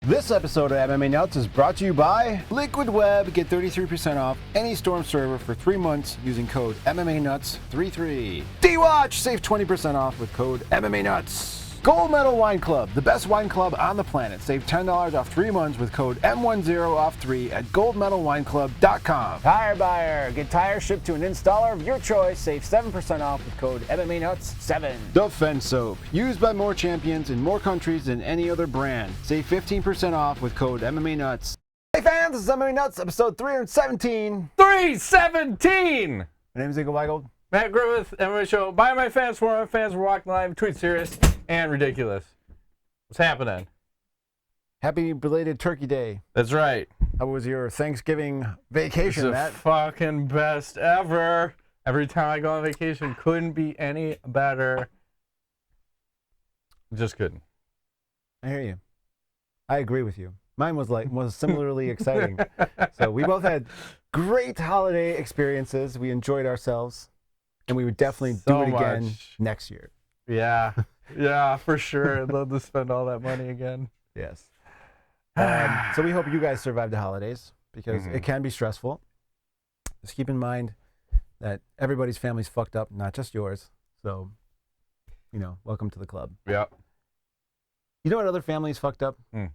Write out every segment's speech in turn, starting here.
This episode of MMA Nuts is brought to you by Liquid Web. Get 33% off any Storm server for 3 months using code MMA Nuts33. D-Watch, save 20% off with code MMA Nuts. Gold Medal Wine Club, the best wine club on the planet. Save $10 off 3 months with code M10OFF3 at goldmedalwineclub.com. Tire Buyer, get tires shipped to an installer of your choice. Save 7% off with code MMA Nuts7. Defense Soap, used by more champions in more countries than any other brand. Save 15% off with code MMA Nuts. Hey fans, this is MMA Nuts, episode 317. 317! My name is Eagle Weigel. Matt Griffith, MMA show. By my fans, for my fans, we're walking live between serious and ridiculous. What's happening? Happy belated Turkey Day. That's right. How was your Thanksgiving vacation, It's the Matt? fucking best ever. Every time I go on vacation, couldn't be any better. Just couldn't. I hear you. I agree with you. Mine was similarly exciting. So we both had great holiday experiences. We enjoyed ourselves, and we would definitely do it again next year. Yeah, yeah, for sure. I'd love to spend all that money again. Yes. So we hope you guys survive the holidays because it can be stressful. Just keep in mind that everybody's family's fucked up, not just yours. So, welcome to the club. Yeah. You know what other families fucked up? I'm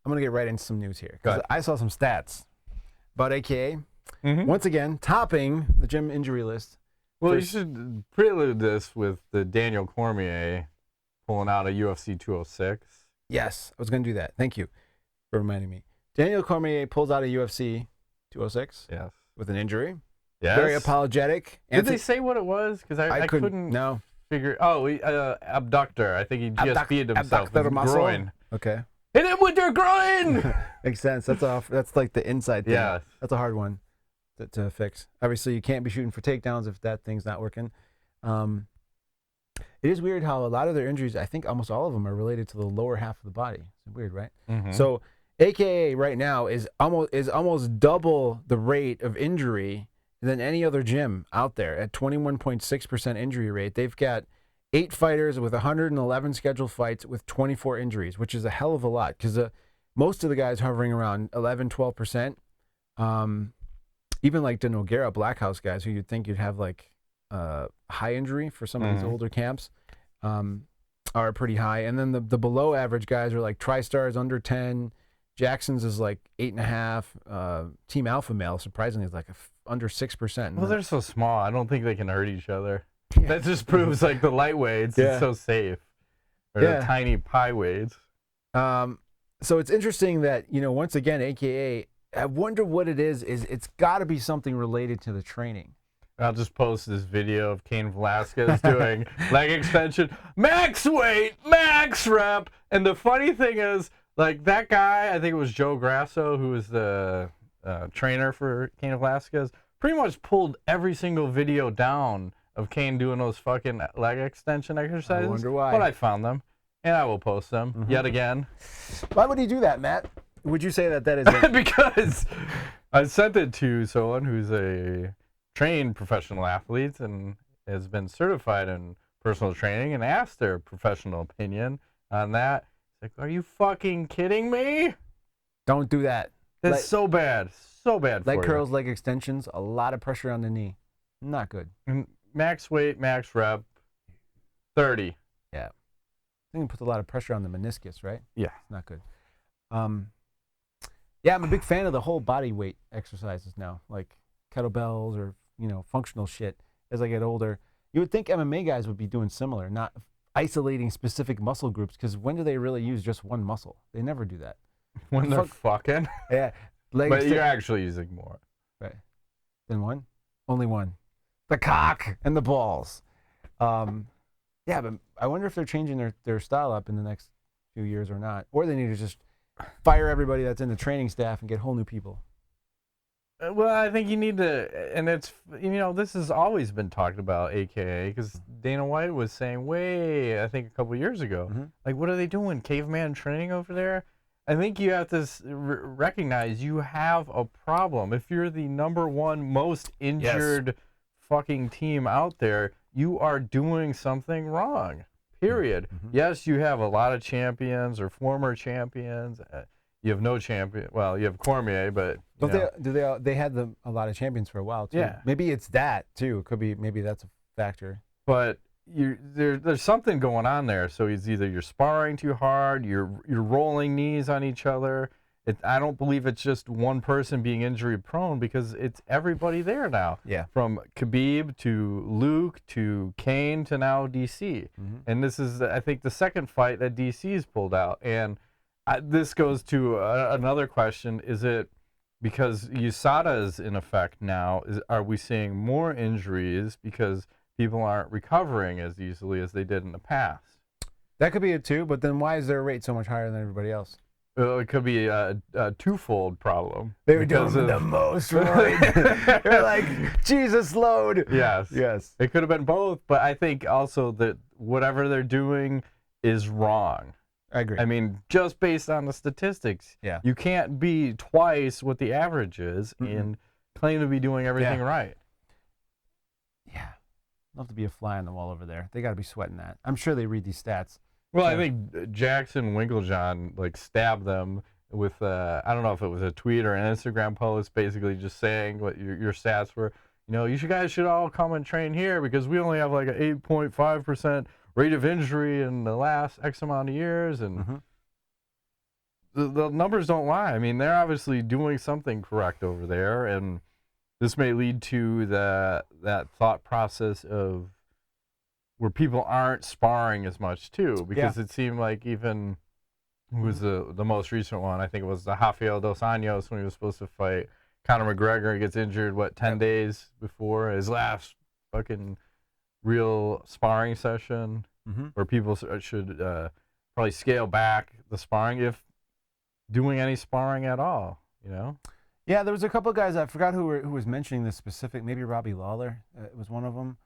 going to get right into some news here because I saw some stats about AKA. Once again, topping the gym injury list. Well, you should prelude this with the Daniel Cormier pulling out a UFC 206. Yes, I was going to do that. Thank you for reminding me. Daniel Cormier pulls out a UFC 206 with an injury. Yes. Very apologetic. Did they say what it was? Because I couldn't figure. Oh, abductor. I think he GSP'd himself with groin. Okay. Hit him with your groin! Makes sense. That's like the inside thing. Yeah. That's a hard one to fix. Obviously, you can't be shooting for takedowns if that thing's not working. It is weird how a lot of their injuries, I think almost all of them, are related to the lower half of the body. It's weird, right? So, AKA right now is almost double the rate of injury than any other gym out there at 21.6% injury rate. They've got 8 fighters with 111 scheduled fights with 24 injuries, which is a hell of a lot because most of the guys hovering around 11, 12%. Even like the Nogueira Blackhouse guys who you'd think you'd have like high injury for some of these older camps are pretty high. And then the below average guys are like TriStar's under 10. Jackson's is like 8.5. Team Alpha Male, surprisingly, is like under 6%. Well, they're so small. I don't think they can hurt each other. Yeah. That just proves like the lightweights it's so safe. Or the tiny pie weights. So it's interesting that, once again, AKA, I wonder what it is it's got to be something related to the training. I'll just post this video of Cain Velasquez doing leg extension, max weight, max rep. And the funny thing is, like that guy, I think it was Joe Grasso, who was the trainer for Cain Velasquez, pretty much pulled every single video down of Cain doing those fucking leg extension exercises. I wonder why. But I found them, and I will post them yet again. Why would he do that, Matt? Would you say that is because I sent it to someone who's a trained professional athlete and has been certified in personal training and asked their professional opinion on that. It's like, are you fucking kidding me? Don't do that. That's so bad. So bad for you. Leg curls, leg extensions, a lot of pressure on the knee. Not good. And max weight, max rep, 30. Yeah. I think it puts a lot of pressure on the meniscus, right? Yeah. It's not good. Yeah, I'm a big fan of the whole body weight exercises now, like kettlebells or, functional shit as I get older. You would think MMA guys would be doing similar, not isolating specific muscle groups, because when do they really use just one muscle? They never do that. When they're fucking? Yeah. But you're actually using more. Right. Than one? Only one. The cock and the balls. Yeah, but I wonder if they're changing their style up in the next few years or not. Or they need to just fire everybody that's in the training staff and get whole new people. Well, I think you need to, and it's, this has always been talked about, AKA, because Dana White was saying I think a couple years ago, like, what are they doing, caveman training over there? I think you have to recognize you have a problem. If you're the #1 most injured fucking team out there, you are doing something wrong, period. Yes, you have a lot of champions or former champions, you have no champion. Well, you have Cormier, but they had a lot of champions for a while too. Yeah. Maybe it's that too. It could be, maybe that's a factor. But there's something going on there. So it's either you're sparring too hard, you're rolling knees on each other. I don't believe it's just one person being injury prone, because it's everybody there now. Yeah. From Khabib to Luke to Kane to now DC. And this is, I think, the second fight that DC's pulled out. And this goes to another question. Is it because USADA is in effect now? Are we seeing more injuries because people aren't recovering as easily as they did in the past? That could be it too, but then why is their rate so much higher than everybody else? It could be a twofold problem. They were doing the most, right? They're like, Jesus load. Yes. Yes. It could have been both, but I think also that whatever they're doing is wrong. I agree. I mean, just based on the statistics, you can't be twice what the average is and claim to be doing everything right. Yeah. Love to be a fly on the wall over there. They got to be sweating that. I'm sure they read these stats. Well, I think Jackson Winklejohn stabbed them with I don't know if it was a tweet or an Instagram post, basically just saying what your stats were. You guys should all come and train here because we only have like an 8.5% rate of injury in the last X amount of years, and the numbers don't lie. I mean, they're obviously doing something correct over there, and this may lead to that thought process of where people aren't sparring as much too, because it seemed like even who was the most recent one, I think it was the Rafael dos Anjos when he was supposed to fight Conor McGregor, gets injured 10 days before his last fucking real sparring session, where people should probably scale back the sparring if doing any sparring at all, Yeah, there was a couple of guys, I forgot who was mentioning this specific, maybe Robbie Lawler was one of them,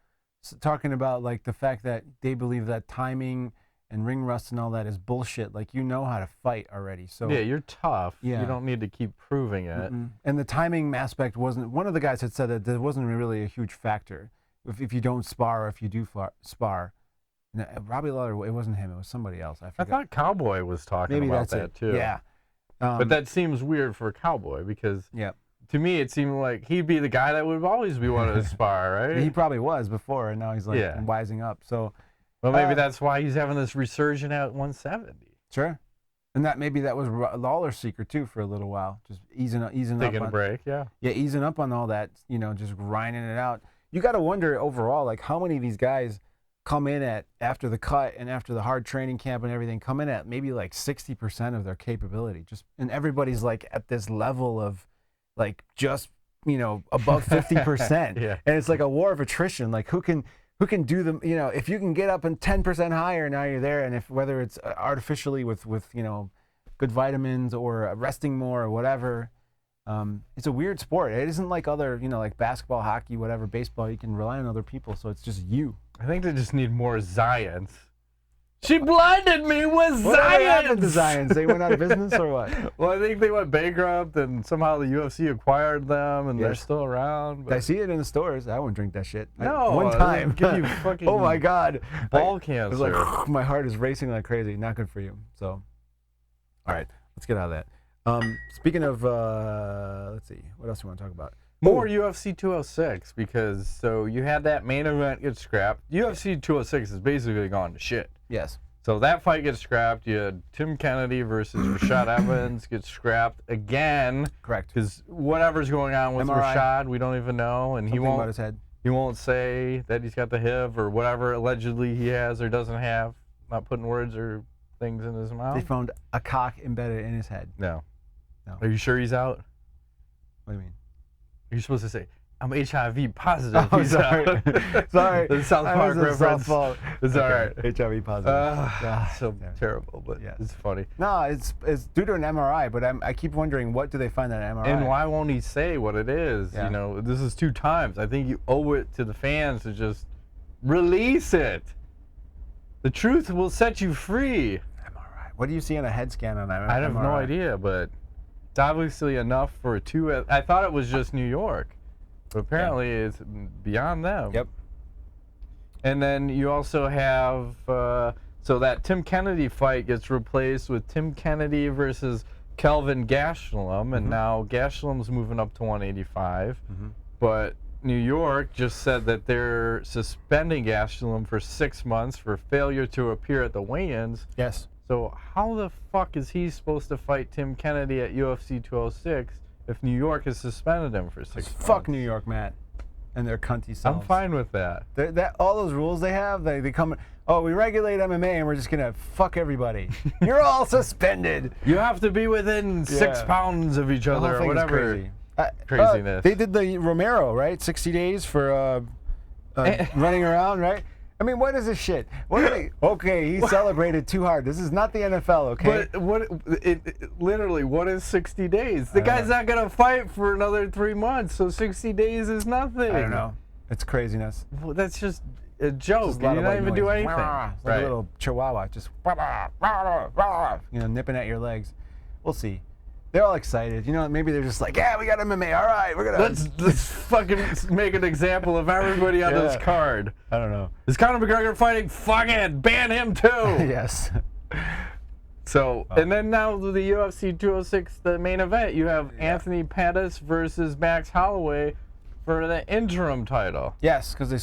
talking about like the fact that they believe that timing and ring rust and all that is bullshit. Like, you know how to fight already. So yeah, you're tough. You don't need to keep proving it. And the timing aspect wasn't, one of the guys had said that there wasn't really a huge factor if you don't spar or if you do spar. No, Robbie Lawler, it wasn't him, it was somebody else. I thought Cowboy was talking maybe about that's that too. Yeah. But that seems weird for Cowboy because to me it seemed like he'd be the guy that would always be wanting to spar, right? He probably was before, and now he's like wising up. So, well, maybe that's why he's having this resurgence at 170. Sure. And that was Lawler's secret too for a little while, just easing up. Taking a break, yeah, easing up on all that, just grinding it out. You got to wonder overall, like how many of these guys come in after the cut and after the hard training camp and everything, come in at maybe like 60% of their capability. And everybody's like at this level of like just above 50%. And it's like a war of attrition. Like who can do them? If you can get up and 10% higher, now you're there. And whether it's artificially with good vitamins or resting more or whatever, it's a weird sport. It isn't like other like basketball, hockey, whatever, baseball. You can rely on other people, so it's just you. I think they just need more Zions. She blinded me with What happened to Zions. Zions? They went out of business or what? Well, I think they went bankrupt, and somehow the UFC acquired them, and they're still around. But I see it in the stores. I wouldn't drink that shit. No, one time. Give you fucking oh my god, ball cancer. It was like my heart is racing like crazy. Not good for you. So, all right, let's get out of that. Speaking of, let's see, what else do you want to talk about? More UFC 206, because so you had that main event get scrapped. UFC 206 is basically gone to shit. Yes. So that fight gets scrapped. You had Tim Kennedy versus Rashad Evans gets scrapped again. Correct. Because whatever's going on with MRI. Rashad, we don't even know, and Something about his head. He won't say that he's got the HIV or whatever allegedly he has or doesn't have. Not putting words or things in his mouth. They found a cock embedded in his head. No. Are you sure he's out? What do you mean? You're supposed to say, I'm HIV positive. Oh, He's sorry. out. Sorry. The South Park reference. It's all right. HIV positive. So terrible, but it's funny. No, it's due to an MRI, but I keep wondering, what do they find on an MRI? And why won't he say what it is? Yeah. This is 2 times. I think you owe it to the fans to just release it. The truth will set you free. MRI. What do you see on a head scan on that MRI? I have no idea, but it's obviously enough for 2. I thought it was just New York, but apparently it's beyond them. Yep. And then you also have, so that Tim Kennedy fight gets replaced with Tim Kennedy versus Kelvin Gastelum, and now Gastelum's moving up to 185. But New York just said that they're suspending Gastelum for 6 months for failure to appear at the weigh-ins. Yes. So how the fuck is he supposed to fight Tim Kennedy at UFC 206 if New York has suspended him for 6 months? Fuck New York, Matt, and their cunty selves. I'm fine with that. All those rules they have, they come. Oh, we regulate MMA and we're just gonna fuck everybody. You're all suspended. You have to be within 6 pounds of each other or whatever. Craziness. They did the Romero, right? 60 days for running around, right? I mean, what is this shit? Okay, he celebrated too hard. This is not the NFL, okay? But literally, what is 60 days? The guy's not gonna fight for another 3 months, so 60 days is nothing. I don't know. It's craziness. Well, that's just a joke. You're not even do anything. Like a little chihuahua, just nipping at your legs. We'll see. They're all excited. Maybe they're just like, yeah, we got MMA. All right, we're gonna let's fucking make an example of everybody on this card. I don't know. Is Conor McGregor fighting? Fuck it, ban him too. Yes. So, and then now the UFC 206, the main event, you have Anthony Pettis versus Max Halloway for the interim title. Yes, because they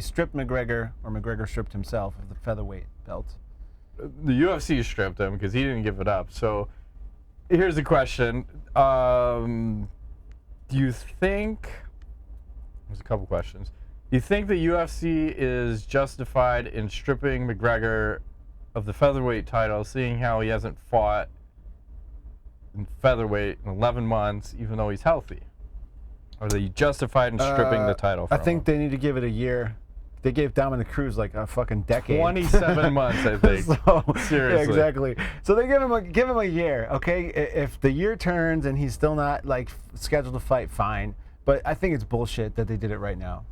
stripped McGregor, or McGregor stripped himself of the featherweight belt. The UFC stripped him because he didn't give it up. So. Here's the question. Do you think... There's a couple questions. Do you think the UFC is justified in stripping McGregor of the featherweight title, seeing how he hasn't fought in featherweight in 11 months, even though he's healthy? Or are they justified in stripping the title from I think him? they need to give it a year. They gave Dominic Cruz like a fucking decade. 27 months, I think. Seriously. Yeah, exactly. So they give him a year, okay? If the year turns and he's still not like scheduled to fight, fine. But I think it's bullshit that they did it right now.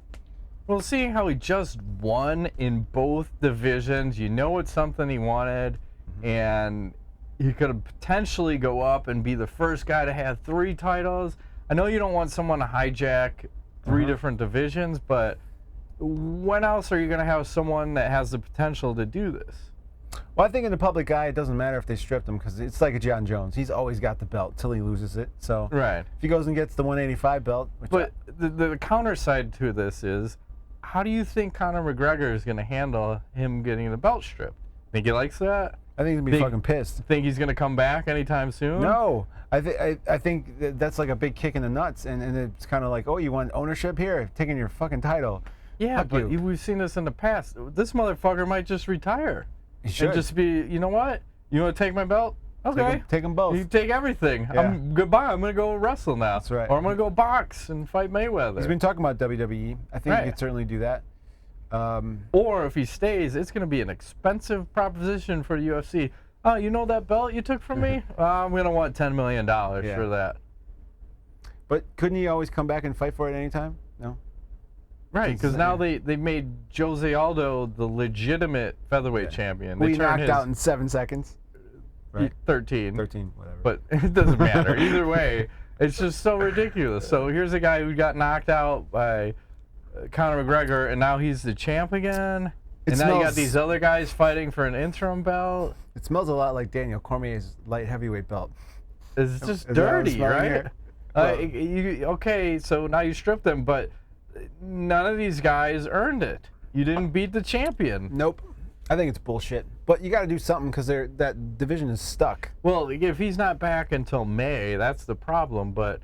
Well, seeing how he just won in both divisions, it's something he wanted, and he could potentially go up and be the first guy to have 3 titles. I know you don't want someone to hijack 3 different divisions, but when else are you going to have someone that has the potential to do this? Well, I think in the public eye, it doesn't matter if they stripped him because it's like a John Jones. He's always got the belt till he loses it. So if he goes and gets the 185 belt. But the counter side to this is, how do you think Conor McGregor is going to handle him getting the belt stripped? Think he likes that? I think he's going to be fucking pissed. Think he's going to come back anytime soon? No. I think that's like a big kick in the nuts. And it's kind of like, oh, you want ownership here? Taking your fucking title. Yeah, but we've seen this in the past. This motherfucker might just retire. He should. And just be, you know what? You want to take my belt? Okay. Take them both. You take everything. Yeah. Goodbye. I'm going to go wrestle now. That's right. Or I'm going to go box and fight Mayweather. He's been talking about WWE. I think he could certainly do that. Or if he stays, it's going to be an expensive proposition for the UFC. Oh, you know that belt you took from me? I'm going to want $10 million for that. But couldn't he always come back and fight for it anytime? No? Right, because now they made Jose Aldo the legitimate featherweight champion. We knocked out in 7 seconds. Right. 13. 13, whatever. But it doesn't matter. Either way, it's just so ridiculous. So here's a guy who got knocked out by Conor McGregor, and now he's the champ again. And now you got these other guys fighting for an interim belt. It smells a lot like Daniel Cormier's light heavyweight belt. It's just dirty, right? Okay, so now you stripped them, but none of these guys earned it. You didn't beat the champion. Nope. I think it's bullshit. But you got to do something because that division is stuck. Well, if he's not back until May, that's the problem. But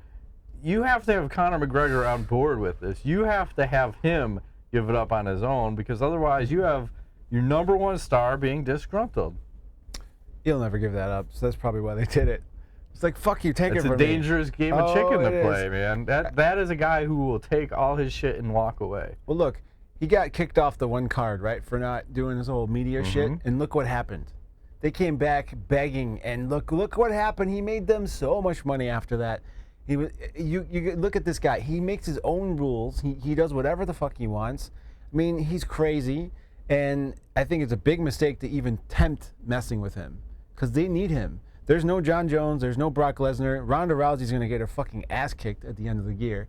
you have to have Conor McGregor on board with this. You have to have him give it up on his own, because otherwise you have your #1 star being disgruntled. He'll never give that up, so that's probably why they did it. It's like, fuck you, take it from me. It's a dangerous game of chicken to play, man. That is a guy who will take all his shit and walk away. Well, look, he got kicked off the one card, right, for not doing his whole media shit, and look what happened. They came back begging, and look what happened. He made them so much money after that. You look at this guy. He makes his own rules. He does whatever the fuck he wants. I mean, he's crazy, and I think it's a big mistake to even tempt messing with him, because they need him. There's no John Jones. There's no Brock Lesnar. Ronda Rousey's going to get her fucking ass kicked at the end of the year.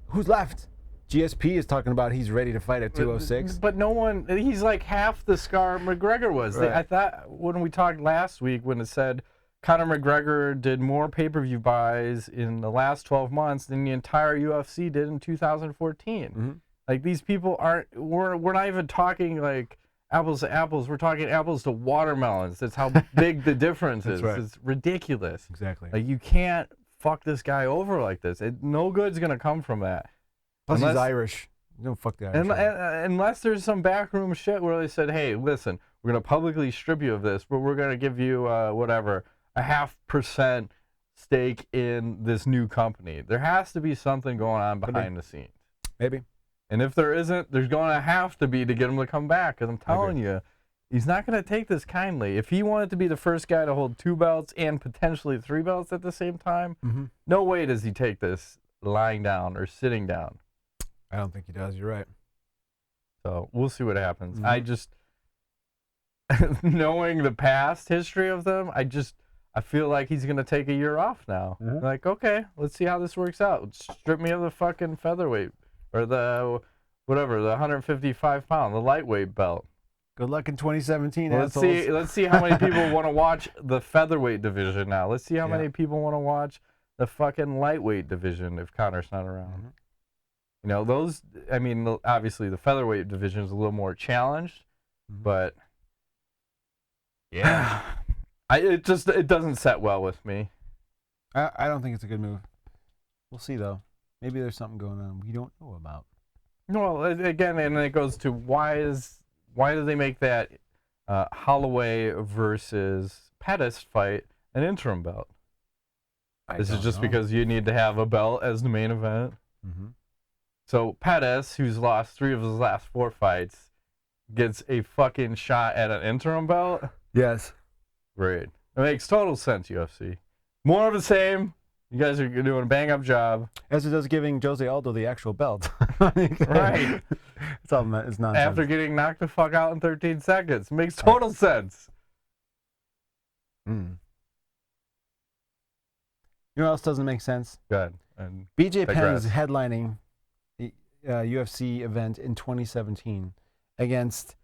Who's left? GSP is talking about he's ready to fight at 206. But no one, he's like half the scar McGregor was. Right. I thought when we talked last week, when it said Conor McGregor did more pay-per-view buys in the last 12 months than the entire UFC did in 2014. Mm-hmm. Like, these people we're not even talking like apples to apples. We're talking apples to watermelons. That's how big the difference is. Right. It's ridiculous. Exactly. Like, you can't fuck this guy over like this. No good's going to come from that. Plus, he's Irish. Don't fuck the Irish. Unless there's some backroom shit where they said, hey, listen, we're going to publicly strip you of this, but we're going to give you, whatever, a 0.5% stake in this new company. There has to be something going on behind the scenes. Maybe. And if there isn't, there's going to have to be to get him to come back. Because I'm telling you, he's not going to take this kindly. If he wanted to be the first guy to hold 2 belts and potentially 3 belts at the same time, no way does he take this lying down or sitting down. I don't think he does. You're right. So we'll see what happens. I just, knowing the past history of them, I feel like he's going to take a year off now. Like, okay, let's see how this works out. Strip me of the fucking featherweight or the 155-pound, the lightweight belt. Good luck in 2017, assholes. Let's see how many people want to watch the featherweight division now. Let's see how many people want to watch the fucking lightweight division if Conor's not around. You know, those, I mean, obviously the featherweight division is a little more challenged, but yeah, it doesn't set well with me. I don't think it's a good move. We'll see, though. Maybe there's something going on we don't know about. Well, again, and it goes to why do they make that Halloway versus Pettis fight an interim belt? This is just because you need to have a belt as the main event. So Pettis, who's lost 3 of his last 4 fights, gets a fucking shot at an interim belt? Yes. Great. It makes total sense, UFC. More of the same. You guys are doing a bang-up job. As it does giving Jose Aldo the actual belt. Right. It's nonsense. After getting knocked the fuck out in 13 seconds. Makes total sense. You know what else doesn't make sense? Good. And BJ Penn is headlining the UFC event in 2017 against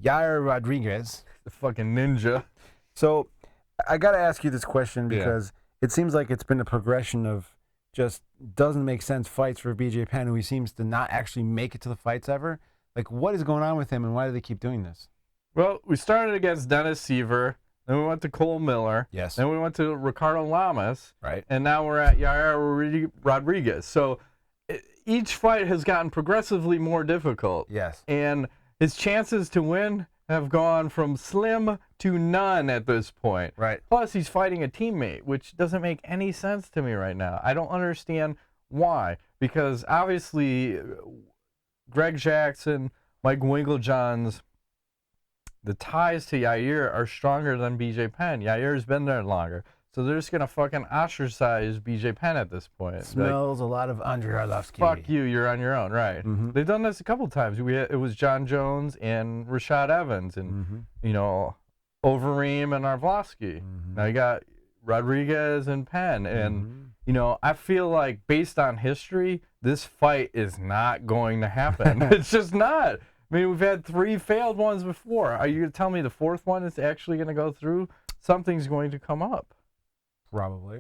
Yair Rodriguez. The fucking ninja. So I got to ask you this question because it seems like it's been a progression of just doesn't make sense fights for BJ Penn, who he seems to not actually make it to the fights ever. Like, what is going on with him, and why do they keep doing this? Well, we started against Dennis Seaver, then we went to Cole Miller, then we went to Ricardo Lamas, and now we're at Yair Rodriguez. So each fight has gotten progressively more difficult. Yes. And his chances to win have gone from slim to none at this point. Right. Plus, he's fighting a teammate, which doesn't make any sense to me right now. I don't understand why. Because obviously, Greg Jackson, Mike Winklejohn's, the ties to Yair are stronger than BJ Penn. Yair's been there longer. So they're just going to fucking ostracize BJ Penn at this point. Smells a lot of Andrei Arlovsky. Fuck you, you're on your own, right. They've done this a couple times. It was John Jones and Rashad Evans and, you know, Overeem and Arlovsky. Now you got Rodriguez and Penn. And, you know, I feel like based on history, this fight is not going to happen. It's just not. I mean, we've had 3 failed ones before. Are you going to tell me the 4th one is actually going to go through? Something's going to come up. Probably.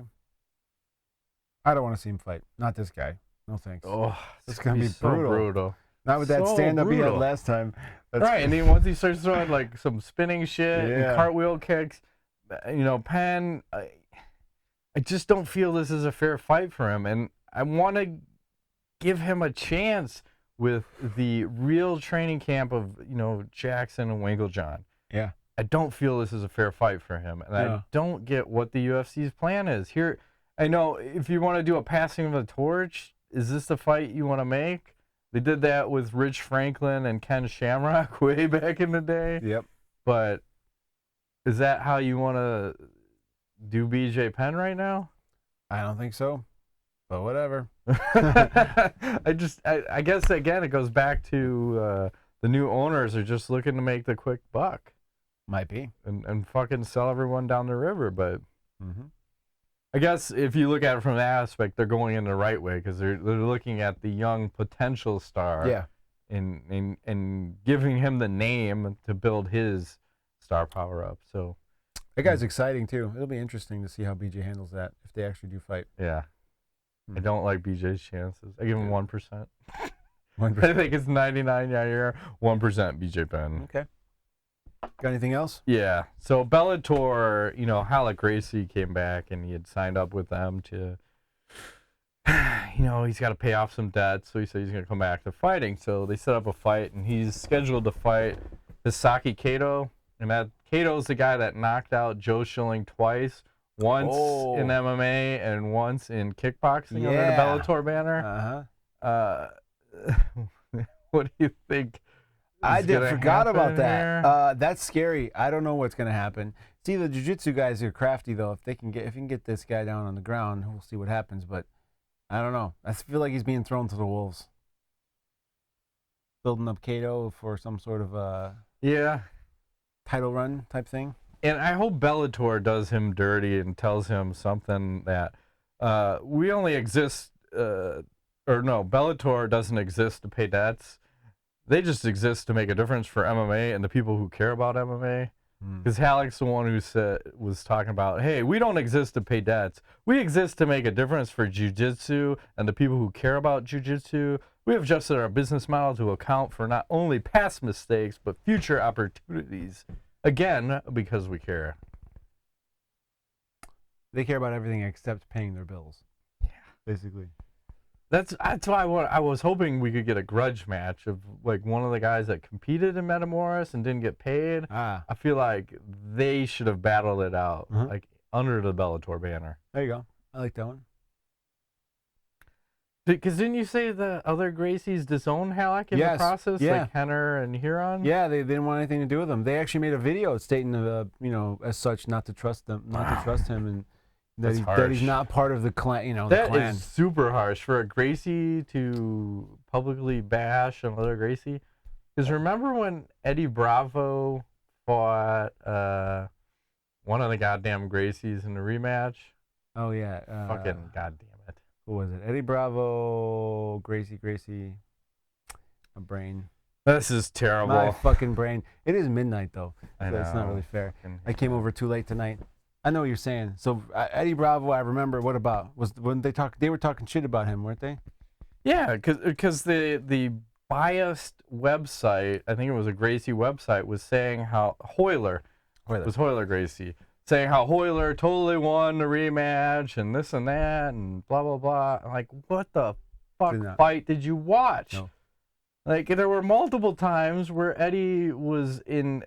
I don't want to see him fight. Not this guy. No thanks. Oh, it's going to be so brutal. Not with that stand-up he had last time. That's right, and then once he starts throwing like some spinning shit and cartwheel kicks, you know, Penn, I just don't feel this is a fair fight for him, and I want to give him a chance with the real training camp of, you know, Jackson and Winklejohn. Yeah. I don't feel this is a fair fight for him, and I don't get what the UFC's plan is. Here, I know if you want to do a passing of the torch, is this the fight you want to make? They did that with Rich Franklin and Ken Shamrock way back in the day. Yep. But is that how you want to do BJ Penn right now? I don't think so, but whatever. I guess, again, it goes back to the new owners are just looking to make the quick buck. Might be. And fucking sell everyone down the river. But I guess if you look at it from that aspect, they're going in the right way because they're looking at the young potential star. Yeah. And giving him the name to build his star power up. So That guy's exciting too. It'll be interesting to see how BJ handles that if they actually do fight. Yeah. I don't like BJ's chances. I give him 1%. 1%. I think it's 99 Yair, 1% BJ Penn. Okay. Got anything else? Yeah. So Bellator, Ralek Gracie came back and he had signed up with them to, he's got to pay off some debt. So he said he's going to come back to fighting. So they set up a fight and he's scheduled to fight Hisaki Kato. And that Kato's the guy that knocked out Joe Schilling twice. Once in MMA and once in kickboxing under the Bellator banner. What do you think? I forgot about that. That's scary. I don't know what's going to happen. See, the jiu-jitsu guys are crafty though. If you can get this guy down on the ground, we'll see what happens. But I don't know. I feel like he's being thrown to the wolves. Building up Kato for some sort of title run type thing. And I hope Bellator does him dirty and tells him something that we only exist, Bellator doesn't exist to pay debts. They just exist to make a difference for MMA and the people who care about MMA. Because Halleck's the one who was talking about, hey, we don't exist to pay debts. We exist to make a difference for jiu-jitsu and the people who care about jiu-jitsu. We have adjusted our business model to account for not only past mistakes, but future opportunities. Again, because we care. They care about everything except paying their bills. Yeah. Basically. That's why I was hoping we could get a grudge match of like one of the guys that competed in Metamoris and didn't get paid. I feel like they should have battled it out, like under the Bellator banner. There you go. I like that one. Because didn't you say the other Gracies disowned Halleck in the process? Yeah. Like Henner and Huron? Yeah, they didn't want anything to do with him. They actually made a video stating, as such, not to trust him, and that he's not part of the clan. That is super harsh for a Gracie to publicly bash another Gracie. Because remember when Eddie Bravo fought one of the goddamn Gracies in the rematch? Oh yeah. Fucking goddamn it. Who was it? Eddie Bravo, Gracie, my brain. This is terrible. My fucking brain. It is midnight though. I know. It's not really fair. I came over too late tonight. I know what you're saying. So Eddie Bravo, I remember. What about when they talked? They were talking shit about him, weren't they? Yeah, because the biased website, I think it was a Gracie website, was saying how Hoyler Gracie. Saying how Hoyler totally won the rematch and this and that and blah, blah, blah. I'm like, what the fuck fight did you watch? No. Like, there were multiple times where Eddie was in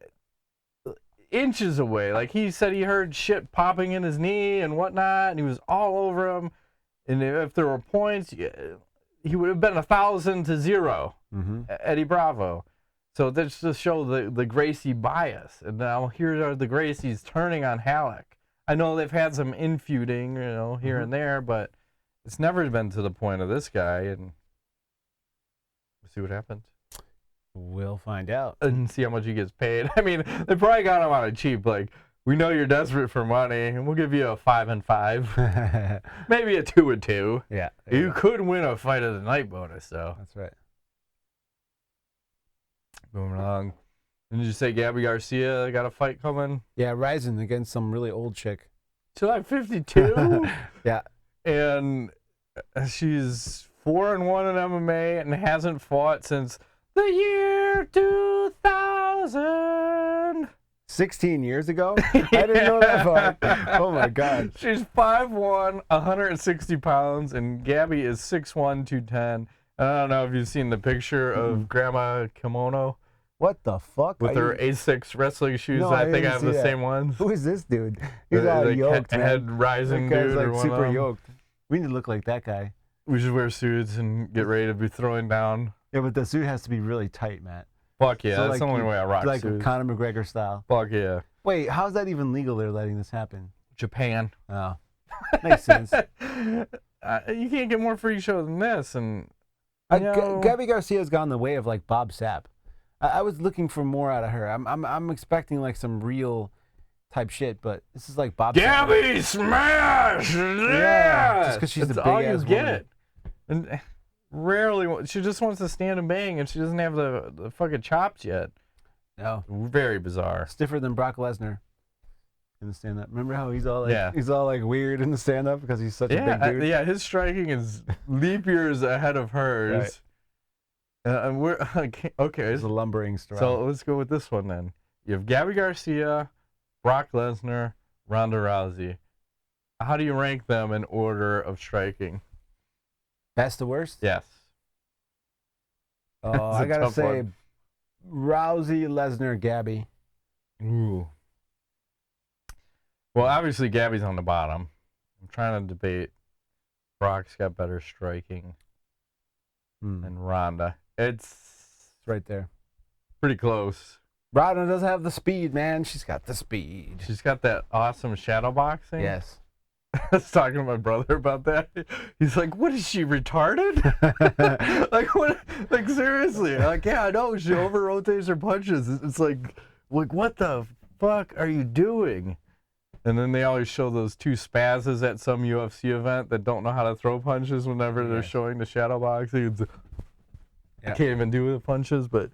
inches away. Like, he said he heard shit popping in his knee and whatnot, and he was all over him. And if there were points, he would have been 1,000-0, Eddie Bravo. So that's to show the Gracie bias. And now here are the Gracies turning on Halleck. I know they've had some infeuding, here and there, but it's never been to the point of this guy. And we'll see what happens. We'll find out. And see how much he gets paid. I mean, they probably got him on a cheap. Like, we know you're desperate for money, and we'll give you a 5-5. Maybe a 2-2. Yeah. You could win a fight of the night bonus, though. That's right. Moving along. Didn't you say Gabi Garcia got a fight coming? Yeah, Rizin against some really old chick. She's like 52? Yeah. And she's 4-1 in MMA and hasn't fought since the year 2000. 16 years ago? I didn't know that far. Oh, my God. She's 5'1", 160 pounds, and Gabi is 6'1", 210. I don't know if you've seen the picture of Grandma Kimono. What the fuck? With her Asics wrestling shoes. No, I think I have the same ones. Who is this dude? He's all yoked, man. Head rising dude. Like super yoked. We need to look like that guy. We should wear suits and get ready to be throwing down. Yeah, but the suit has to be really tight, Matt. Fuck yeah, that's the only way I rock like suits. Like Conor McGregor style. Fuck yeah. Wait, how's that even legal they're letting this happen? Japan. Oh, makes sense. You can't get more free show than this. And Gabi Garcia's gone the way of like Bob Sapp. I was looking for more out of her. I'm expecting like some real type shit, but this is like Bob Sapp. Gabi smash! Yeah, just because she's a big ass woman. And rarely, she just wants to stand and bang, and she doesn't have the fucking chops yet. No, very bizarre. Stiffer than Brock Lesnar in the stand-up. Remember how he's all like weird in the stand-up because he's such a big dude? Yeah, his striking is leap years ahead of hers. Right. And we're okay. It's a lumbering style. So let's go with this one then. You have Gabi Garcia, Brock Lesnar, Ronda Rousey. How do you rank them in order of striking? Best to worst? Yes. Oh, I gotta say, Rousey, Lesnar, Gabi. Ooh. Well, obviously Gabi's on the bottom. I'm trying to debate. Brock's got better striking than Ronda. It's right there. Pretty close. Ronda doesn't have the speed, man. She's got the speed. She's got that awesome shadow boxing. Yes. I was talking to my brother about that. He's like, "What is she retarded?" Like what? Like seriously? Like yeah, I know she over rotates her punches. It's like what the fuck are you doing? And then they always show those two spazzes at some UFC event that don't know how to throw punches whenever they're showing the shadow boxing. I can't even do the punches, but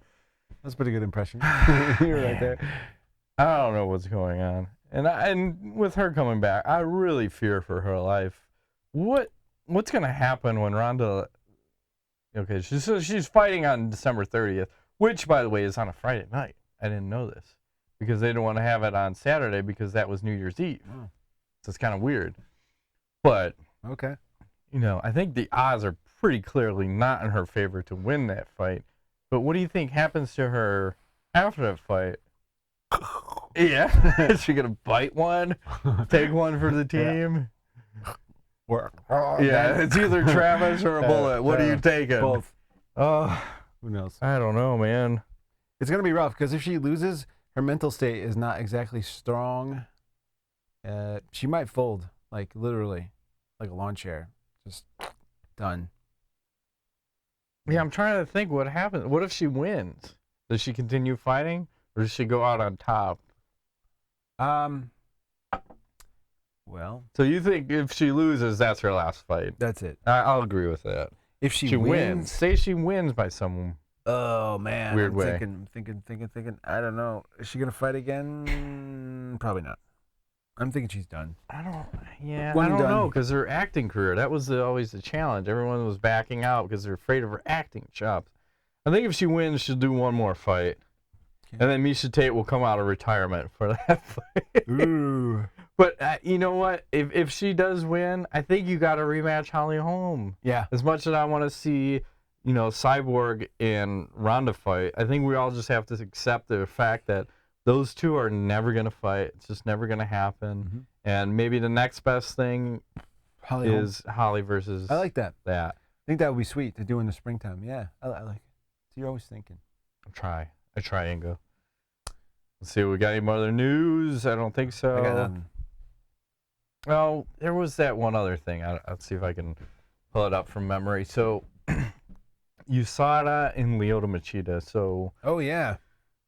that's a pretty good impression. You're right there. I don't know what's going on. And with her coming back, I really fear for her life. What's gonna happen when Ronda? Okay, she's fighting on December 30th, which by the way is on a Friday night. I didn't know this because they didn't want to have it on Saturday because that was New Year's Eve. Oh. So it's kind of weird. But okay, I think the odds are pretty clearly not in her favor to win that fight. But what do you think happens to her after that fight? Yeah, is she gonna bite one, take one for the team? Yeah, it's either Travis or a bullet. What are you taking? Both. Who knows? I don't know, man. It's gonna be rough because if she loses, her mental state is not exactly strong. She might fold, like literally, like a lawn chair, just done. Yeah, I'm trying to think what happens. What if she wins? Does she continue fighting, or does she go out on top? Well. So you think if she loses, that's her last fight? That's it. I'll agree with that. If she wins, say she wins by some weird way. Thinking. I don't know. Is she gonna fight again? Probably not. I'm thinking she's done. I don't know because her acting career, that was always the challenge. Everyone was backing out because they're afraid of her acting chops. I think if she wins, she'll do one more fight. And then Miesha Tate will come out of retirement for that fight. Ooh. But you know what? If she does win, I think you got to rematch Holly Holm. Yeah. As much as I want to see, Cyborg and Ronda fight, I think we all just have to accept the fact that those two are never going to fight. It's just never going to happen. Mm-hmm. And maybe the next best thing is Holly versus I like that. I think that would be sweet to do in the springtime. Yeah, I like it. So you're always thinking. I try, Ingo. Let's see, we got any more other news? I don't think so. I got nothing. Oh, there was that one other thing. I'll see if I can pull it up from memory. So, USADA and Lyoto Machida. So. Oh, yeah.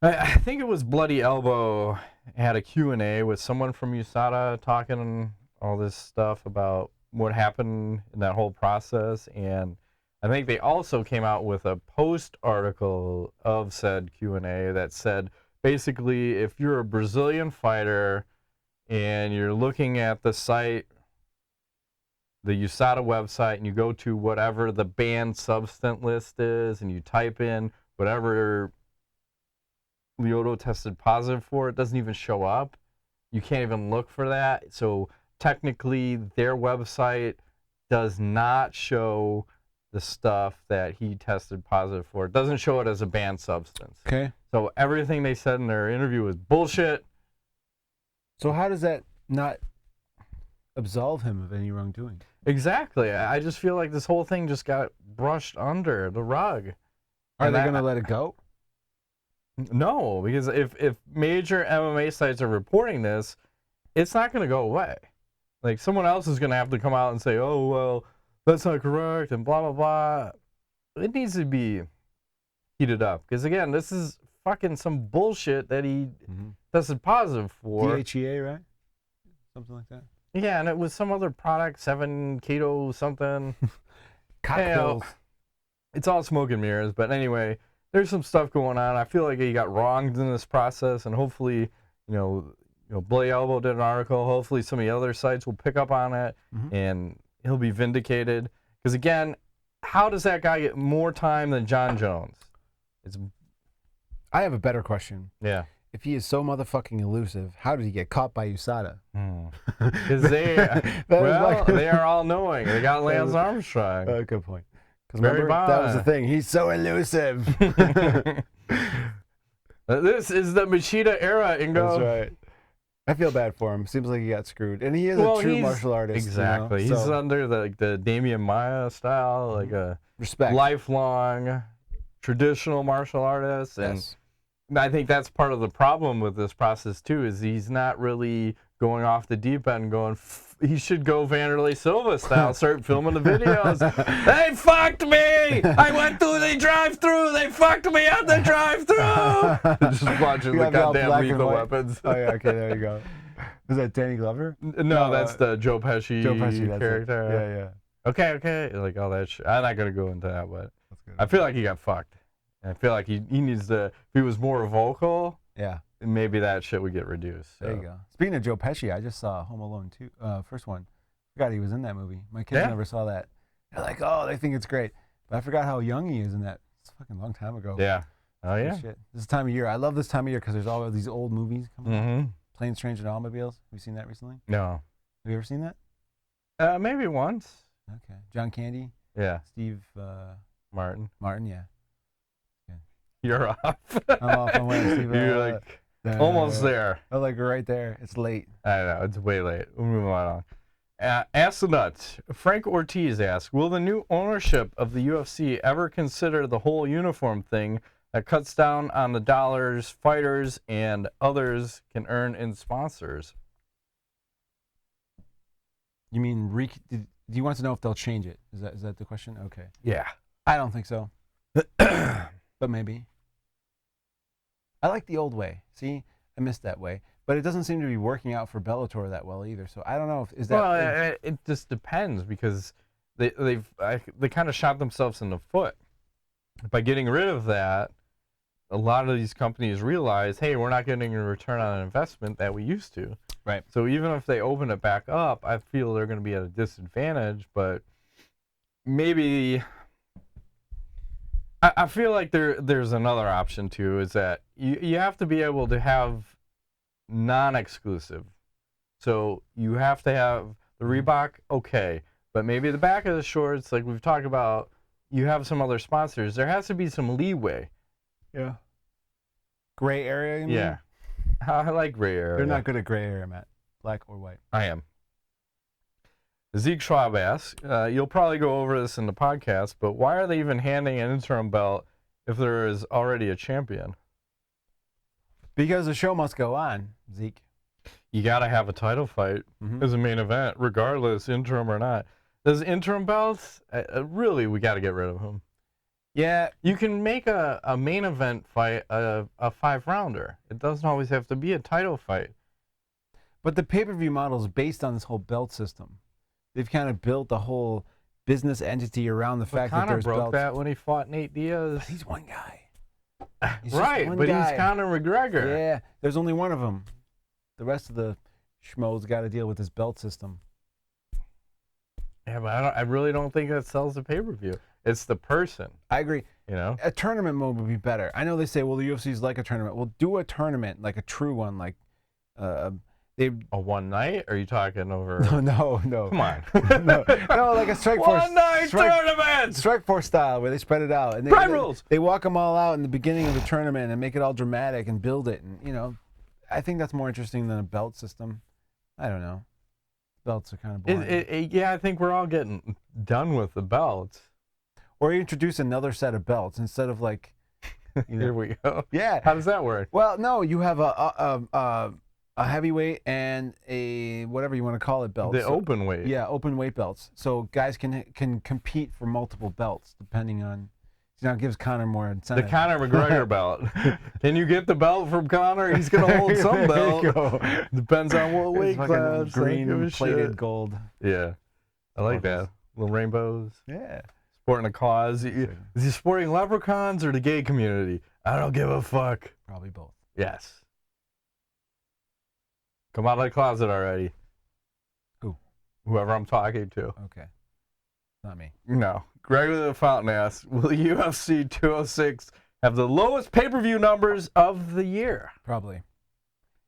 I think it was Bloody Elbow had a Q&A with someone from USADA talking all this stuff about what happened in that whole process. And I think they also came out with a post article of said Q&A that said, basically, if you're a Brazilian fighter and you're looking at the site, the USADA website, and you go to whatever the banned substance list is, and you type in whatever Lyoto tested positive for, it doesn't even show up. You can't even look for that. So technically, their website does not show the stuff that he tested positive for. It doesn't show it as a banned substance. Okay. So everything they said in their interview was bullshit. So how does that not absolve him of any wrongdoing? Exactly. I just feel like this whole thing just got brushed under the rug. Are they going to let it go? No, because if major MMA sites are reporting this, it's not going to go away. Like, someone else is going to have to come out and say, oh, well, that's not correct, and blah, blah, blah. It needs to be heated up. Because, again, this is fucking some bullshit that he tested positive for. DHEA, right? Something like that. Yeah, and it was some other product, 7 Kato something. Cocktails. It's all smoke and mirrors. But anyway, there's some stuff going on. I feel like he got wronged in this process, and hopefully, Bloody Elbow did an article. Hopefully some of the other sites will pick up on it, and he'll be vindicated. Because, again, how does that guy get more time than John Jones? I have a better question. Yeah. If he is so motherfucking elusive, how did he get caught by USADA? Because they are all knowing. They got Lance Armstrong. Good point. Because remember, that was the thing. He's so elusive. This is the Machida era, Ingo. That's right. I feel bad for him. Seems like he got screwed. And he is a true martial artist. Exactly. He's under the Demian Maia style, like a lifelong traditional martial artist. And I think that's part of the problem with this process, too, is he's not really going off the deep end going, he should go Vanderlei Silva style, start filming the videos. They fucked me! I went through the drive-thru! They fucked me at the drive-thru! Just watching the goddamn Lethal Weapons. Oh, yeah, okay, there you go. Is that Danny Glover? No, that's the Joe Pesci character. Yeah. Okay, like all that shit. I'm not going to go into that, but I feel like he got fucked. I feel like he needs to, if he was more vocal, maybe that shit would get reduced. So. There you go. Speaking of Joe Pesci, I just saw Home Alone 2, first one. Forgot he was in that movie. My kids never saw that. They're like, oh, they think it's great. But I forgot how young he is in that. It's a fucking long time ago. Yeah. Oh, yeah. Shit. This time of year. I love this time of year because there's all of these old movies coming out. Planes, Trains, and Automobiles. Have you seen that recently? No. Have you ever seen that? Maybe once. Okay. John Candy? Yeah. Steve Martin, yeah. You're off. I'm off. I'm waiting. You're like almost there. I'm like right there. It's late. I know. It's way late. We'll move on. Ask the Nuts. Frank Ortiz asks, will the new ownership of the UFC ever consider the whole uniform thing that cuts down on the dollars fighters and others can earn in sponsors? You mean, do you want to know if they'll change it? Is that the question? Okay. Yeah. I don't think so. But maybe. I like the old way. See, I missed that way, but it doesn't seem to be working out for Bellator that well either. So I don't know if it just depends because they kind of shot themselves in the foot by getting rid of that. A lot of these companies realize, hey, we're not getting a return on investment that we used to. Right. So even if they open it back up, I feel they're going to be at a disadvantage. But maybe. I feel like there's another option too, is that you have to be able to have non-exclusive. So you have to have the Reebok, okay, but maybe the back of the shorts, like we've talked about, you have some other sponsors. There has to be some leeway. Yeah. Gray area, you mean? Yeah. I like gray area. They're not good at gray area, Matt. Black or white. I am. Zeke Schwab asks, you'll probably go over this in the podcast, but why are they even handing an interim belt if there is already a champion? Because the show must go on, Zeke. You got to have a title fight as a main event, regardless, interim or not. Those interim belts, really, we got to get rid of them. Yeah. You can make a main event fight a 5-rounder. It doesn't always have to be a title fight. But the pay-per-view model is based on this whole belt system. They've kind of built the whole business entity around the fact that there's belts. Conor broke that when he fought Nate Diaz. But he's one guy. Right, but he's Conor McGregor. Yeah, there's only one of them. The rest of the schmoes got to deal with this belt system. Yeah, but I really don't think that sells the pay-per-view. It's the person. I agree. You know, a tournament mode would be better. I know they say, well, the UFC is like a tournament. Well, do a tournament, like a true one, like a one night? Or are you talking over? No. Come on. no, like a Strike Force. One night tournament. Strike Force style, where they spread it out and rules. They walk them all out in the beginning of the tournament and make it all dramatic and build it. And I think that's more interesting than a belt system. I don't know. Belts are kind of boring. Yeah, I think we're all getting done with the belts. Or you introduce another set of belts instead of like. Here we go. Yeah. How does that work? Well, no, you have a heavyweight and a whatever you want to call it belt. The open weight. Yeah, open weight belts. So guys can compete for multiple belts depending on. Now it gives Conor more incentive. The Conor McGregor belt. Can you get the belt from Conor? He's gonna hold some belt. Depends on what weight class. Green plated gold. Yeah, I like that. Little rainbows. Yeah. Supporting a cause. Is he supporting leprechauns or the gay community? I don't give a fuck. Probably both. Yes. Come out of the closet already. Who? Whoever I'm talking to. Okay. Not me. No. Gregory the Fountain asks, will UFC 206 have the lowest pay-per-view numbers of the year? Probably.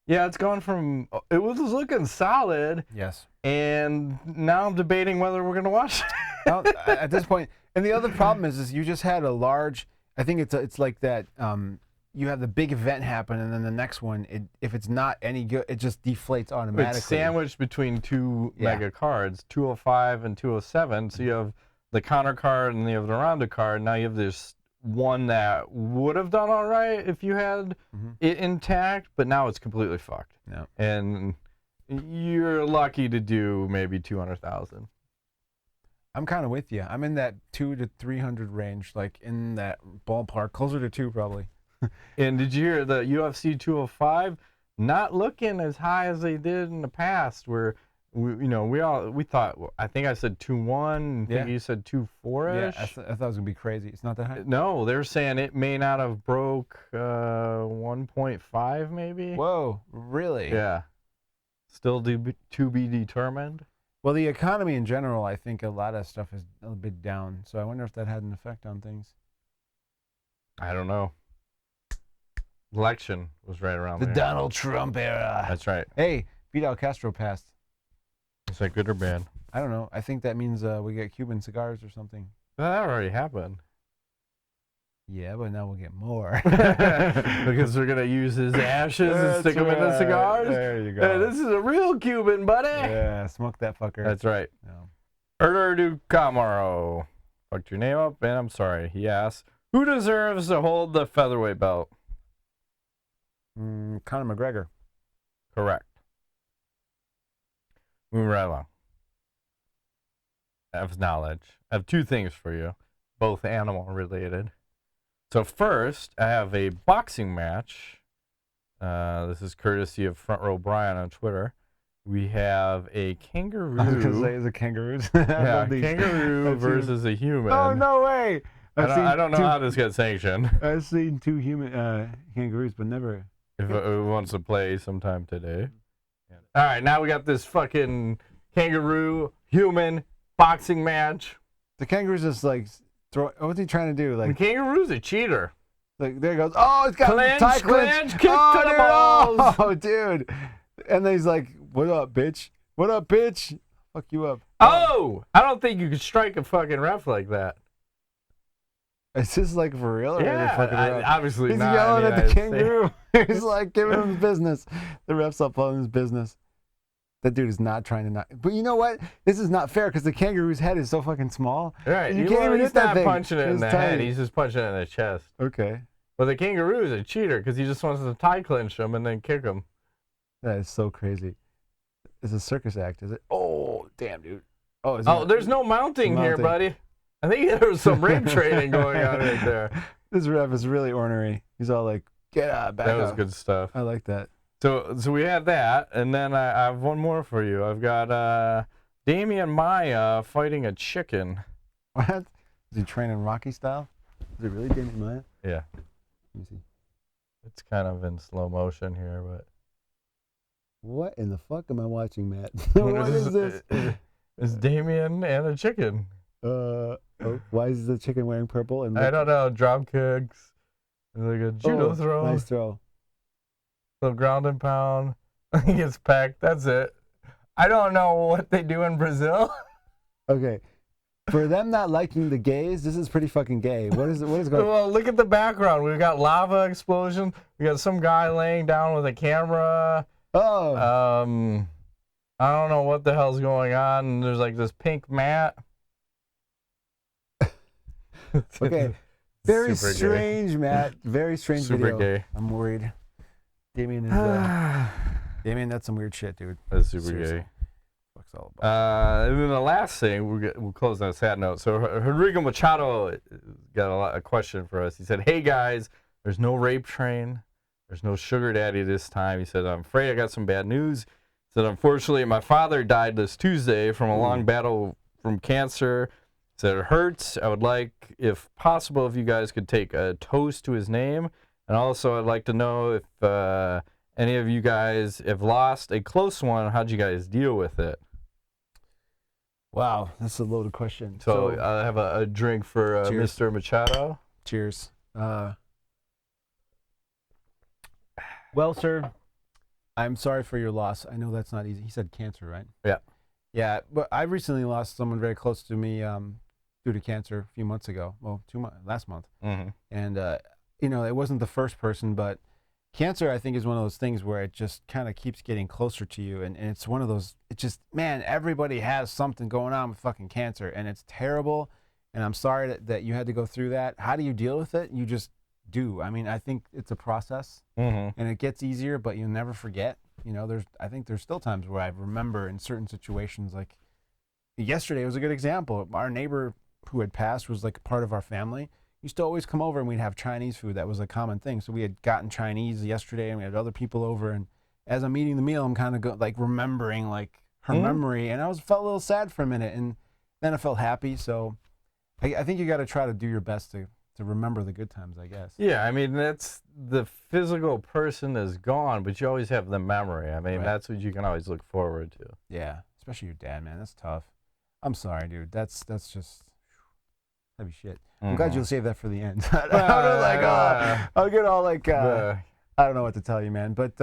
Yeah, it's gone from, it was looking solid. Yes. And now I'm debating whether we're going to watch it. Now, at this point, and the other problem is you just had a large, I think it's like that, you have the big event happen, and then the next one, if it's not any good, it just deflates automatically. It's sandwiched between two mega cards, 205 and 207. So you have the Conor card and you have the Ronda card. Now you have this one that would have done all right if you had it intact, but now it's completely fucked. No. And you're lucky to do maybe 200,000. I'm kind of with you. I'm in that 200 to 300 range, like in that ballpark, closer to 2 probably. And did you hear the UFC 205 not looking as high as they did in the past? Where we thought, I think I said 2-1. I think you said 2-4ish. Yeah, I thought it was gonna be crazy. It's not that high. No, they're saying it may not have broke 1.5 maybe. Whoa, really? Yeah. Still to be determined. Well, the economy in general, I think a lot of stuff is a bit down. So I wonder if that had an effect on things. I don't know. Election was right around The there. Donald Trump era. That's right. Hey, Fidel Castro passed. Is that good or bad? I don't know. I think that means we get Cuban cigars or something. That already happened. Yeah, but now we'll get more. Because we're going to use his ashes and stick them in the cigars? There you go. Hey, this is a real Cuban, buddy. Yeah, smoke that fucker. That's right. No. Erder Camaro. Fucked your name up, and I'm sorry. He asks, who deserves to hold the featherweight belt? Conor McGregor. Correct. Moving right along. I have knowledge. I have 2 things for you, both animal related. So first, I have a boxing match. This is courtesy of Front Row Brian on Twitter. We have a kangaroo. I was going to say, is it kangaroos? Yeah, kangaroo versus a human. Oh, no way. I don't know how this got sanctioned. I've seen 2 human kangaroos, but never. If it wants to play sometime today. All right, now we got this fucking kangaroo human boxing match. The kangaroo's just like what's he trying to do? The Like kangaroo's a cheater. Like there he goes. Oh, it's got Clinch, clinch, kick to the balls. Oh, dude. And then he's like, "What up, bitch? What up, bitch? Fuck you up." Oh, I don't think you could strike a fucking ref like that. Is this like for real? Or Yeah, are they fucking around? obviously He's not. yelling at the kangaroo. He's like giving him his business. The ref's up on his business. That dude is not trying to knock. But you know what? This is not fair because the kangaroo's head is so fucking small. Right. You can't even he's hit that not thing. punching it in It's the tiny. head. He's just punching it in the chest. Okay. But the kangaroo is a cheater because he just wants to tie clinch him and then kick him. That is so crazy. It's a circus act, is it? Oh, damn, dude. Oh, There's no mounting here, buddy. I think there was some rape training going on right there. This ref is really ornery. He's all like, "Get up, back That was up." good stuff. I like that. So we had that, and then I have one more for you. I've got Demian Maia fighting a chicken. What? Is he training Rocky style? Is it really Demian Maia? Yeah. Let me see. It's kind of in slow motion here, but... What in the fuck am I watching, Matt? What is this? It's Demian and a chicken. Why is the chicken wearing purple? And I don't know. Drop kicks. And like a judo throw. Nice throw. Little ground and pound. He gets packed. That's it. I don't know what they do in Brazil. Okay. For them not liking the gays, this is pretty fucking gay. What is going on? Well, look at the background. We've got lava explosion. We got some guy laying down with a camera. Oh. I don't know what the hell's going on. And there's like this pink mat. Okay. Very Super strange, gay. Matt. Very strange Super video. gay. I'm worried. Demian is Demian, that's some weird shit, dude. That's super Seriously. gay. What's all about? And then the last thing, we'll close on a sad note. So Rodrigo Machado got a question for us. He said, "Hey guys, there's no rape train. There's no sugar daddy this time." He said, "I'm afraid I got some bad news." He said, "Unfortunately, my father died this Tuesday from a long battle from cancer." He said, "It hurts. I would like, if possible, if you guys could take a toast to his name. And also, I'd like to know if any of you guys have lost a close one, how'd you guys deal with it? Wow, that's a loaded question. So I have a drink for Mr. Machado. Cheers. Well, sir, I'm sorry for your loss. I know that's not easy. He said cancer, right? Yeah. Yeah, but I recently lost someone very close to me due to cancer a few months ago. Well, last month. Mm-hmm. And, it wasn't the first person, but cancer, I think, is one of those things where it just kind of keeps getting closer to you. And it's one of those, man, everybody has something going on with fucking cancer, and it's terrible. And I'm sorry that you had to go through that. How do you deal with it? You just do. I mean, I think it's a process, and it gets easier, but you'll never forget. I think there's still times where I remember in certain situations, like yesterday was a good example. Our neighbor who had passed was like part of our family. Used to always come over and we'd have Chinese food. That was a common thing. So we had gotten Chinese yesterday and we had other people over. And as I'm eating the meal, I'm kind of remembering like her memory. And felt a little sad for a minute. And then I felt happy. So I think you got to try to do your best to remember the good times, I guess. Yeah, I mean, that's the physical person is gone, but you always have the memory. I mean, that's what you can always look forward to. Yeah, especially your dad, man. That's tough. I'm sorry, dude. That's just heavy shit. I'm glad you'll save that for the end. I'll get all like, I don't know what to tell you, man. But,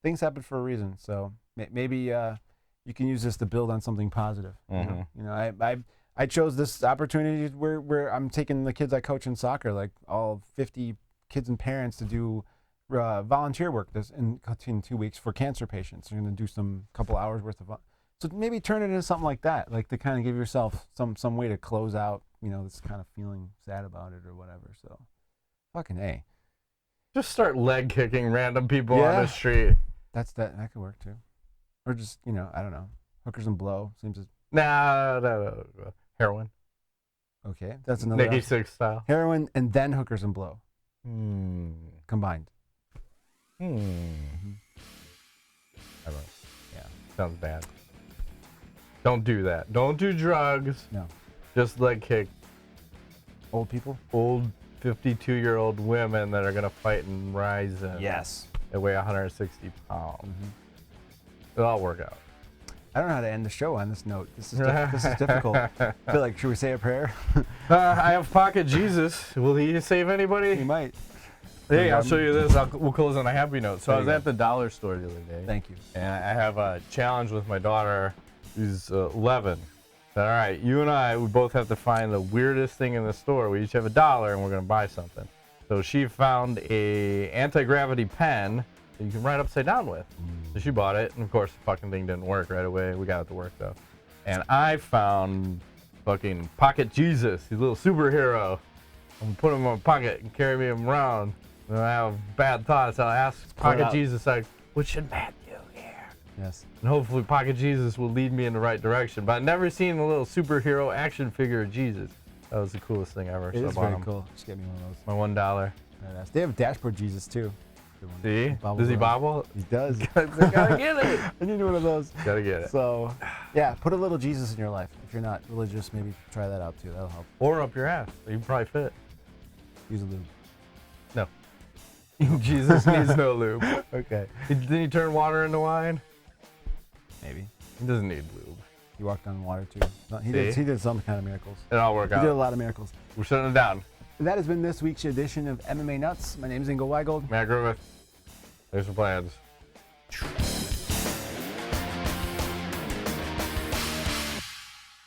things happen for a reason. So maybe you can use this to build on something positive. I chose this opportunity where I'm taking the kids I coach in soccer, like all 50 kids and parents, to do volunteer work in 2 weeks for cancer patients. You're going to do some couple hours worth of. So maybe turn it into something like that, like to kind of give yourself some way to close out, this kind of feeling sad about it or whatever. So, fucking A. Just start leg kicking random people on the street. That could work too, or just I don't know, hookers and blow seems. No. Heroin. Okay, that's another. Nikki Sixx style. Heroin and then hookers and blow. Combined. I don't know. Yeah, sounds bad. Don't do that. Don't do drugs. No. Just leg kick old people. Old 52-year-old women that are gonna fight in Rizin. Yes. They weigh 160 pounds. It'll all work out. I don't know how to end the show on this note. This is difficult. I feel like, should we say a prayer? I have Pocket Jesus. Will he save anybody? He might. Hey, I'll show you this. We'll close on a happy note. So I was at the dollar store the other day. Thank you. And I have a challenge with my daughter, who's 11. All right, you and we both have to find the weirdest thing in the store. We each have $1 and we're going to buy something. So she found a anti-gravity pen that you can write upside down with. So she bought it, and of course the fucking thing didn't work right away. We got it to work though. And I found fucking Pocket Jesus, his little superhero. I'm gonna put him in my pocket and carry him around. And I have bad thoughts. I'll ask Pocket Jesus, like, what should Matt do here? Yes. And hopefully Pocket Jesus will lead me in the right direction. But I've never seen a little superhero action figure of Jesus. That was the coolest thing ever. It is very cool. Just get me one of those. My $1. Badass. They have dashboard Jesus too. See? Does he bobble? He does. Gotta get it. I need one of those. Gotta get it. So, yeah, put a little Jesus in your life. If you're not religious, maybe try that out too. That'll help. Or up your ass. You can probably fit. Use a lube. No. Jesus needs no lube. Okay. Didn't he turn water into wine? Maybe. He doesn't need lube. He walked on water too. No, he did some kind of miracles. It all worked out. He did a lot of miracles. We're shutting it down. That has been this week's edition of MMA Nuts. My name is Ingo Weigold. Matt Griffith. There's the plans.